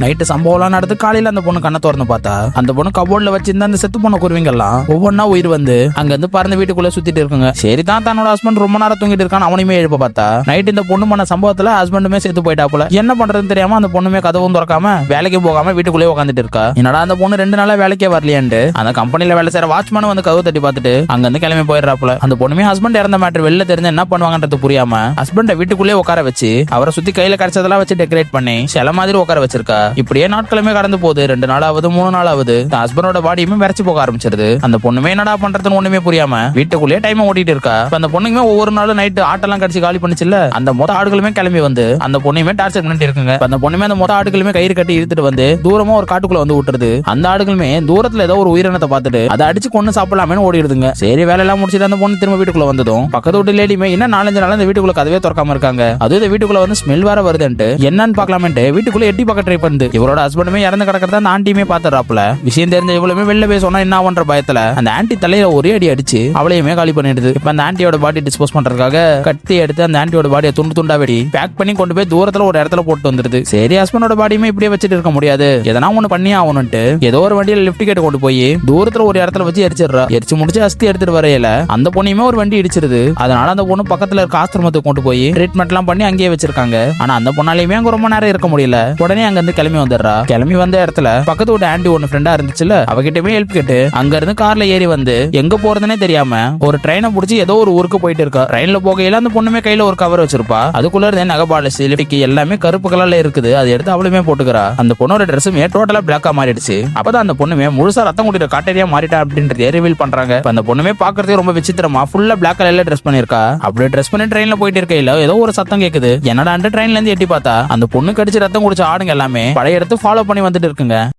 Night சம்பவம் நடந்து காலையில அந்த பொண்ணு கண்ணை திறந்து பார்த்தா அந்த பொண்ணு கபோர்ட்ல வச்சிருந்த அந்த செத்து போன குருவிங்கெல்லாம் ஒவ்வொன்னா உயிர் வந்து அங்க இருந்து பறந்து வீட்டுக்குள்ள சுத்திட்டு இருக்குங்க. சரி தான் தன்னோட ஹஸ்பண்ட் ரொம்ப நேரம் தூங்கிட்டு இருக்கான், அவனையுமே எழுப்ப பார்த்தா நைட் இந்த பொண்ணு பண்ண சம்பவத்துல ஹஸ்பண்டுமே செத்து போயிட்டாப்புல. என்ன பண்றதுன்னு தெரியாம அந்த பொண்ணுமே கதவும் திறக்காம வேலைக்கு போகாம வீட்டுக்குள்ளே உட்காந்துட்டு இருக்கா. என்னடா அந்த பொண்ணு 2 நாளா வேலைக்கே வரலையாண்டு அந்த கம்பெனில வேலை செய்யற வாட்ச்மேன் வந்து கதவு தட்டி பார்த்துட்டு அங்க இருந்து கிளம்பி போயிடுறாப்புல. அந்த பொண்ணுமே ஹஸ்பண்ட் இறந்த மேட்டர் வெளில தெரிஞ்சு என்ன பண்ணுவாங்கன்றது புரியாம ஹஸ்பண்ட வீட்டுக்குள்ளே உட்கார வச்சு அவரை சுத்தி கையில கிடைச்சதெல்லாம் வச்சு டெக்கரேட் பண்ணி சில மாதிரி உட்கார வச்சிருக்கா. இப்படியே நாட்களுமே கடந்து போகுது. 2 நாளாவது 3 நாளாவது ஹஸ்பண்டோட பாடியுமே விரைச்சு போக ஆரம்பிச்சிருது. அந்த பொண்ணுமே என்னடா பண்றதுன்னு ஒண்ணுமே புரியாம வீட்டுக்குள்ளேயே டைம் ஓட்டிட்டு இருக்கா. அந்த பொண்ணுமே ஒவ்வொரு நாளும் நைட்டு ஆட்டெல்லாம் கடிச்சு காலி பண்ணிச்சுல, அந்த மொத்த ஆடுகளுமே கிளம்பி வந்து அந்த பொண்ணுமே டார்ச்சர் பண்ணிட்டு இருக்குங்க. அந்த பொண்ணுமே அந்த மொத்த ஆடுகளுமே கயிறு கட்டி இழுத்துட்டு வந்து தூரமா ஒரு காட்டுக்குள்ள வந்து விட்டுருது. அந்த ஆடுகளுமே தூரத்துல ஏதோ ஒரு உயிரினத்தை பார்த்துட்டு அதை அடிச்சு கொண்டு சாப்பிடலாமேன்னு ஓடிடுதுங்க. சரி வேலையெல்லாம் முடிச்சுட்டு அந்த பொண்ணு திரும்ப வீட்டுக்குள்ள வந்ததும் பக்கத்து வீட்டு லேடியுமே என்ன 4-5 நாள் அந்த வீட்டுக்குள்ள கதவே திறக்காம இருக்காங்க. அதுவும் இந்த வீட்டுக்குள்ள வந்து ஸ்மெல் வேற வருதுன்ட்டு என்னன்னு பாக்கலாமேன்ட்டு வீட்டுக்குள்ள எட்டி பார்க்க ட்ரை பண்ணுது. இவரோட ஹஸ்பண்டுமே இறந்து கிடக்கிறத அந்த ஆண்டியுமே பாத்துறாப்புல. விஷயம் தெரிஞ்ச இவ்வளவுமே வெளில போய் சொன்னா என்ன ஆகுன்ற பயத்துல அந்த ஆண்டி தலையில ஒரே அடி அடிச்சு அவளையுமே காலி பண்ணிடுது. இப்ப அந்த ஆண்டியோட பாடி டிஸ்போஸ் பண்றதுக்காக கத்தி எடுத்து அந்த ஆண்டியோட பாடியை துண்டு துண்டா வெடி பேக் பண்ணி கொண்டு போய் தூரத்துல ஒரு இடத்துல போட்டு வந்துருது. சரி ஹஸ்பண்டோட பாடியுமே இப்படியே வச்சுட்டு இருக்க முடியாது, எதனா ஒண்ணு பண்ணி ஆகணும்ட்டு ஏதோ ஒரு வண்டியில லிப்ட் கேட்டு கொண்டு போய் தூரத்துல ஒரு இடத்துல வச்சு எரிச்சிடுறா. எரிச்சு முடிச்சு அஸ்தி எடுத்துட்டு வரையில அந்த பொண்ணையுமே ஒரு வண்டி இடிச்சிருது. அதனால அந்த பொண்ணு பக்கத்துல இருக்க ஆசிரமத்துக்கு கொண்டு போய் ட்ரீட்மெண்ட் எல்லாம் பண்ணி அங்கேயே வச்சிருக்காங்க. ஆனா அந்த பொண்ணாலையுமே அங்க ரொம்ப நேரம் இருக்க முடியல. உடனே அங்க இருந்து கிளம்பி வந்துடுறா. கிளம்பி வந்த இடத்துல பக்கத்து ஒரு ஆண்டி ஒன்னு ஃப்ரெண்டா இருந்துச்சுல, அவகிட்டமே ஹெல்ப் கேட்டு அங்க இருந்து கார்ல ஏறி வந்து எங்க போறதுன்னே தெரியாம ஒரு ட்ரெயினை பிடிச்சி ஏதோ ஒரு ஊருக்கு போயிட்டு இருக்கா. ட்ரெயின்ல போகையில அந்த பொண்ணுமே கையில ஒரு கவர் வச்சிருப்பா. அதுக்குள்ள இருந்தே நகபாலிசி லிப்டிக் எல்லாமே கருப்பு கலர்ல இருக்குது. அதை எடுத்து அவளுமே போட்டுக்கிறா. அந்த பொண்ணோட ட்ரெஸ்ஸுமே டோட்டலா பிளாக்கா மாறிடுச்சு. அப்பதான் அந்த பொண்ணுமே முழுசா ரத்தம் குடிக்கிற காட்டேரியா மாறிட்டா அப்படின்றத ரிவீல் பண்றாங்க. அந்த பொண்ணுமே பாக்குறதுக்கு ரொம்ப விசித்திரமா ஃபுல்லா பிளாக் கலர்ல ட்ரெஸ் பண்ணிருக்கா. அப்படியே ட்ரெஸ் பண்ணி ட்ரெயின்ல போயிட்டு இருக்கையில ஏதோ ஒரு சத்தம் கேக்குது. என்னடா ட்ரெயின்ல இருந்து எட்டி பார்த்தா அந்த பொண்ணு கடிச்சு ரத்தம் குடிச்ச ஆடுங்க எல்லாமே பழைய எடுத்து ஃபாலோ பண்ணி வந்துட்டு இருக்குங்க.